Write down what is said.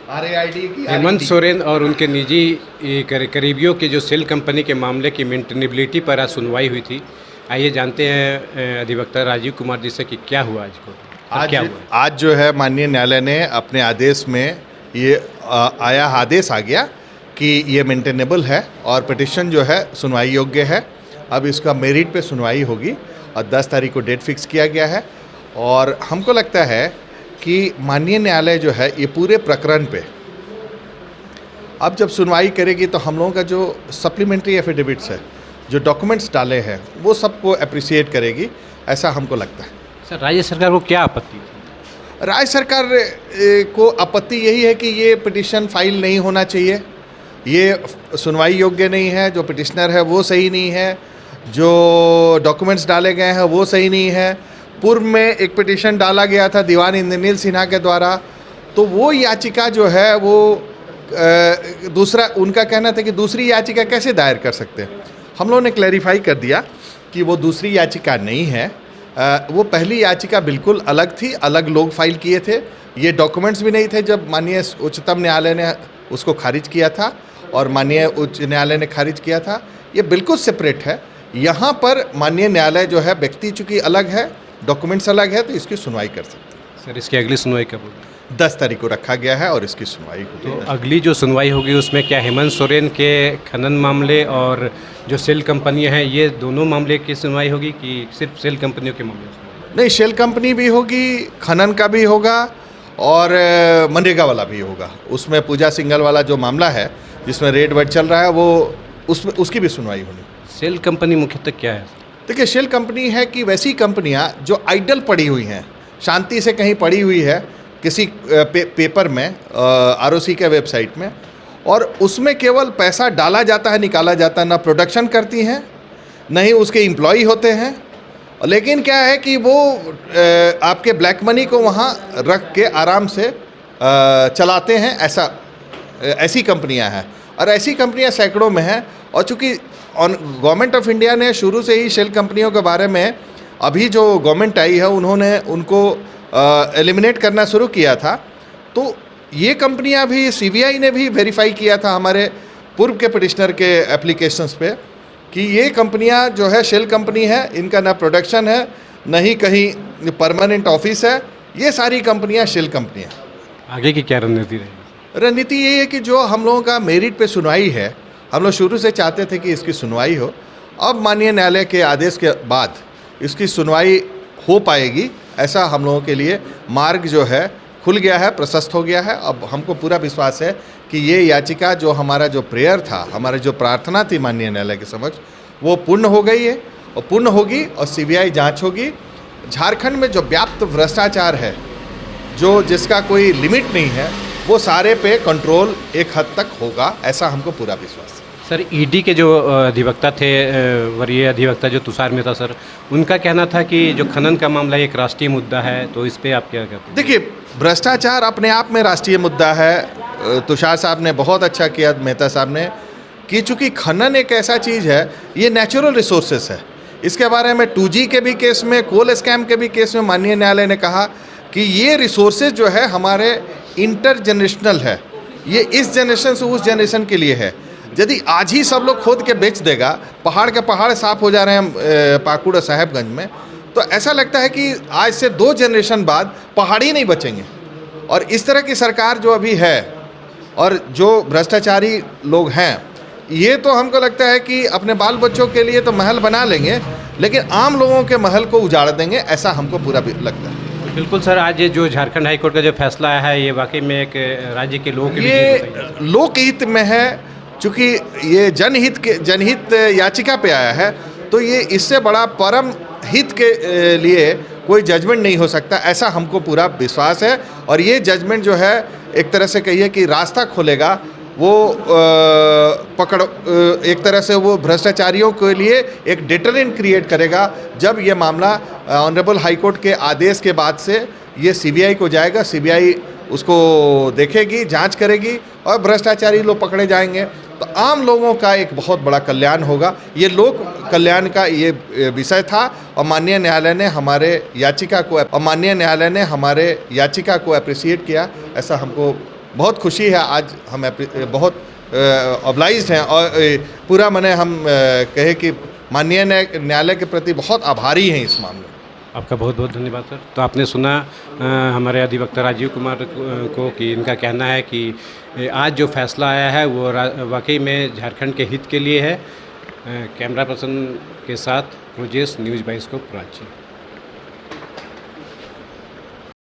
RAID की Hemant RED। Soren और उनके निजी करीबियों के जो सेल कंपनी के मामले की मेंटेनेबिलिटी पर आज सुनवाई हुई थी। आइए जानते हैं अधिवक्ता राजीव कुमार जी से कि क्या हुआ आज को, और क्या आज हुआ। आज जो है माननीय न्यायालय ने अपने आदेश में ये आदेश आ गया कि ये मेंटेनेबल है और पिटिशन जो है सुनवाई योग्य है। अब इसका मेरिट पे सुनवाई होगी और 10 तारीख को डेट फिक्स किया गया है। और हमको लगता है कि माननीय न्यायालय जो है ये पूरे प्रकरण पे अब जब सुनवाई करेगी तो हम लोगों का जो सप्लीमेंट्री एफिडेविट्स है, जो डॉक्यूमेंट्स डाले हैं, वो सबको अप्रिशिएट करेगी, ऐसा हमको लगता है। सर, राज्य सरकार को क्या आपत्ति थी? राज्य सरकार को आपत्ति यही है कि ये पिटिशन फाइल नहीं होना चाहिए, ये सुनवाई योग्य नहीं है, जो पिटिशनर है वो सही नहीं है, जो डॉक्यूमेंट्स डाले गए हैं वो सही नहीं है। पूर्व में एक पिटिशन डाला गया था दीवान इंद्रनील सिन्हा के द्वारा, तो वो याचिका जो है वो दूसरा, उनका कहना था कि दूसरी याचिका कैसे दायर कर सकते हैं। हम लोगों ने क्लैरिफाई कर दिया कि वो दूसरी याचिका नहीं है, वो पहली याचिका बिल्कुल अलग थी, अलग लोग फाइल किए थे। ये डॉक्यूमेंट्स भी नहीं थे जब माननीय उच्चतम न्यायालय ने उसको खारिज किया था और माननीय उच्च न्यायालय ने खारिज किया था। ये बिल्कुल सेपरेट है। यहाँ पर माननीय न्यायालय जो है व्यक्ति चूँकि अलग है, डॉक्यूमेंट्स अलग है, तो इसकी सुनवाई कर सकते हैं। सर, इसकी अगली सुनवाई कब होगी? 10 तारीख को रखा गया है और इसकी सुनवाई होगी। तो अगली जो सुनवाई होगी उसमें क्या हेमंत सोरेन के खनन मामले और जो सेल कंपनियां हैं, ये दोनों मामले की सुनवाई होगी कि सिर्फ सेल कंपनियों के मामले में? नहीं, शेल कंपनी भी होगी, खनन का भी होगा और मनरेगा वाला भी होगा। उसमें पूजा सिंघल वाला जो मामला है जिसमें रेड वेड चल रहा है, वो उसमें उसकी भी सुनवाई होनी। सेल कंपनी मुख्यतः क्या है? देखिए, शेल कंपनी है कि वैसी कंपनियां जो आइडल पड़ी हुई हैं, शांति से कहीं पड़ी हुई है किसी पेपर में, ROC के वेबसाइट में, और उसमें केवल पैसा डाला जाता है, निकाला जाता है, ना प्रोडक्शन करती हैं, न ही उसके एम्प्लॉय होते हैं। लेकिन क्या है कि वो आपके ब्लैक मनी को वहाँ रख के आराम से चलाते हैं, ऐसी कंपनियां हैं। और ऐसी कंपनियां सैकड़ों में हैं। और चूँकि गवर्नमेंट ऑफ इंडिया ने शुरू से ही शेल कंपनियों के बारे में, अभी जो गवर्नमेंट आई है उन्होंने उनको एलिमिनेट करना शुरू किया था, तो ये कंपनियां भी CBI ने भी वेरीफाई किया था हमारे पूर्व के पिटिशनर के एप्लीकेशंस पे कि ये कंपनियां जो है शेल कंपनी है, इनका ना प्रोडक्शन है, न ही कहीं परमानेंट ऑफिस है, ये सारी कंपनियां शेल कंपनियां। आगे की क्या रणनीति रहेगी? रणनीति यही है कि जो हम लोगों का मेरिट पे सुनवाई है, हम लोग शुरू से चाहते थे कि इसकी सुनवाई हो। अब माननीय न्यायालय के आदेश के बाद इसकी सुनवाई हो पाएगी, ऐसा हम लोगों के लिए मार्ग जो है खुल गया है, प्रशस्त हो गया है। अब हमको पूरा विश्वास है कि ये याचिका, जो हमारा जो प्रेयर था, हमारी जो प्रार्थना थी माननीय न्यायालय के समक्ष, वो पूर्ण हो गई है और पूर्ण होगी और CBI जांच होगी। झारखंड में जो व्याप्त भ्रष्टाचार है, जो जिसका कोई लिमिट नहीं है, वो सारे पे कंट्रोल एक हद तक होगा, ऐसा हमको पूरा विश्वास है। सर, ED के जो अधिवक्ता थे, वरीय अधिवक्ता जो तुषार मेहता सर, उनका कहना था कि जो खनन का मामला एक राष्ट्रीय मुद्दा है, तो इस पे आप क्या कहते हैं? देखिए, भ्रष्टाचार अपने आप में राष्ट्रीय मुद्दा है। तुषार साहब ने बहुत अच्छा किया, मेहता साहब ने, कि चूँकि खनन एक ऐसा चीज़ है, ये नेचुरल रिसोर्सेस है। इसके बारे में 2G के भी केस में, कोल स्कैम के भी केस में माननीय न्यायालय ने कहा कि ये रिसोर्सेज जो है हमारे इंटरजेनरेशनल है, ये इस जनरेशन से उस जनरेशन के लिए है। यदि आज ही सब लोग खोद के बेच देगा, पहाड़ के पहाड़ साफ हो जा रहे हैं पाकुड़ और साहेबगंज में, तो ऐसा लगता है कि आज से 2 जनरेशन बाद पहाड़ ही नहीं बचेंगे। और इस तरह की सरकार जो अभी है और जो भ्रष्टाचारी लोग हैं, ये तो हमको लगता है कि अपने बाल बच्चों के लिए तो महल बना लेंगे, लेकिन आम लोगों के महल को उजाड़ देंगे, ऐसा हमको पूरा लगता है। बिल्कुल सर, आज ये जो झारखंड हाई कोर्ट का जो फैसला आया है, ये वाकई में एक राज्य के लोगों के लिए ये लोकहित में है। चूँकि ये जनहित याचिका पे आया है, तो ये इससे बड़ा परम हित के लिए कोई जजमेंट नहीं हो सकता, ऐसा हमको पूरा विश्वास है। और ये जजमेंट जो है एक तरह से कहिए कि रास्ता खोलेगा, वो एक तरह से वो भ्रष्टाचारियों के लिए एक डिटरेंट क्रिएट करेगा। जब ये मामला ऑनरेबल हाई कोर्ट के आदेश के बाद से ये CBI को जाएगा, CBI उसको देखेगी, जांच करेगी और भ्रष्टाचारी लोग पकड़े जाएंगे, तो आम लोगों का एक बहुत बड़ा कल्याण होगा। ये लोक कल्याण का ये विषय था और माननीय न्यायालय ने हमारे याचिका को अप्रिशिएट किया, ऐसा हमको बहुत खुशी है आज हम बहुत ऑब्लाइज्ड हैं और पूरा मैंने हम कहे कि माननीय न्यायालय के प्रति बहुत आभारी हैं इस मामले में। आपका बहुत बहुत धन्यवाद सर। तो आपने सुना हमारे अधिवक्ता राजीव कुमार को कि इनका कहना है कि आज जो फैसला आया है वो वाकई में झारखंड के हित के लिए है। कैमरा पर्सन के साथ रोजेश, न्यूज़ 22 रांची।